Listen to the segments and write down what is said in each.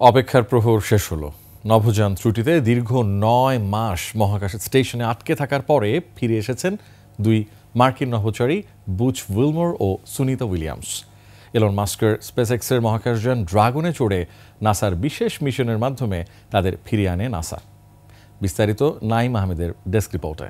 অপেক্ষার প্রহর শেষ হলো। নভোযান ত্রুটিতে দীর্ঘ ৯ মাস মহাকাশ স্টেশনে আটকে থাকার পরে ফিরে এসেছেন দুই মার্কিন নভোচারী বুচ উইলমোর ও সুনিতা উইলিয়ামস। এলন মাস্কের স্পেসএক্সের মহাকাশযান ড্রাগনে চড়ে নাসার বিশেষ মিশনের মাধ্যমে তাদের ফিরিয়ে আনে নাসা। বিস্তারিত নাইম আহমেদের ডেস্ক রিপোর্টে।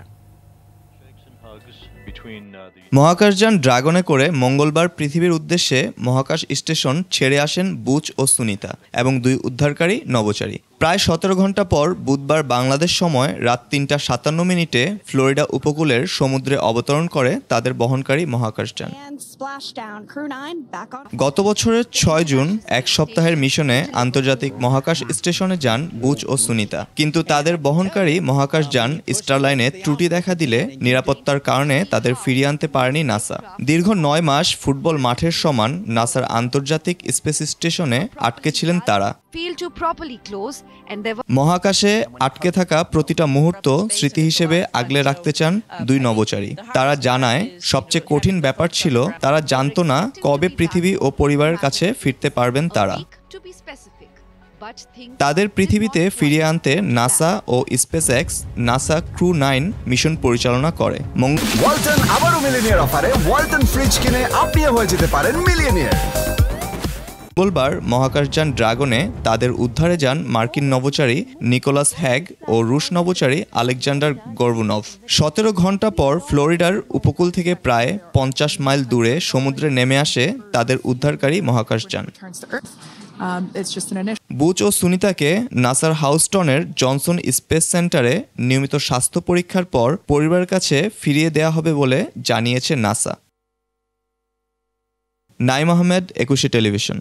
মহাকাশযান ড্রাগনে করে মঙ্গলবার পৃথিবীর উদ্দেশ্যে মহাকাশ স্টেশন ছেড়ে আসেন বুচ ও সুনিতা এবং দুই উদ্ধারকারী নভোচারী। প্রায় ১৭ ঘন্টা পর বুধবার বাংলাদেশ সময় রাত ৩:৫৭ ফ্লোরিডা উপকূলের সমুদ্রে অবতরণ করে তাদের বহনকারী মহাকাশযান। গত বছরের ৬ জুন এক সপ্তাহের মিশনে আন্তর্জাতিক মহাকাশ স্টেশনে যান বুচ ও সুনিতা, কিন্তু তাদের বহনকারী মহাকাশযান স্টারলাইনে ত্রুটি দেখা দিলে নিরাপত্তার কারণে তাদের ফিরিয়ে আনতে পারেনি নাসা। দীর্ঘ ৯ মাস ফুটবল মাঠের সমান নাসার আন্তর্জাতিক স্পেস স্টেশনে আটকে ছিলেন তারা। মহাকাশে আটকে থাকা প্রতিটা মুহূর্ত স্মৃতি হিসেবে আগলে রাখতে চান দুই নভোচারী। তারা জানায়, সবচেয়ে কঠিন ব্যাপার ছিল তারা জানতো না কবে পৃথিবী ও পরিবারের কাছে ফিরতে পারবেন তারা। তাদের পৃথিবীতে ফিরিয়ে আনতে নাসা ও স্পেসএক্স নাসা ক্রু 9 মিশন পরিচালনা করে। ওয়ালটন আবারো মিলিয়নিয়ার অফারে ওয়ালটন ফ্রিজ কিনে আপনিও হয়ে যেতে পারেন মিলিয়নিয়ার। মঙ্গলবার মহাকাশযান ড্রাগনে তাদের উদ্ধারে যান মার্কিন নভোচারী নিকোলাস হ্যাগ ও রুশ নভোচারী আলেকজান্ডার গর্বুনভ। ১৭ ঘন্টা পর ফ্লোরিডার উপকূল থেকে প্রায় ৫০ মাইল দূরে সমুদ্রে নেমে আসে তাদের উদ্ধারকারী মহাকাশযান। বুচ ও সুনিতাকে নাসার হাউস্টনের জনসন স্পেস সেন্টারে নিয়মিত স্বাস্থ্য পরীক্ষার পর পরিবারের কাছে ফিরিয়ে দেওয়া হবে বলে জানিয়েছে নাসা। নাইম আহমেদ, ২১ টেলিভিশন।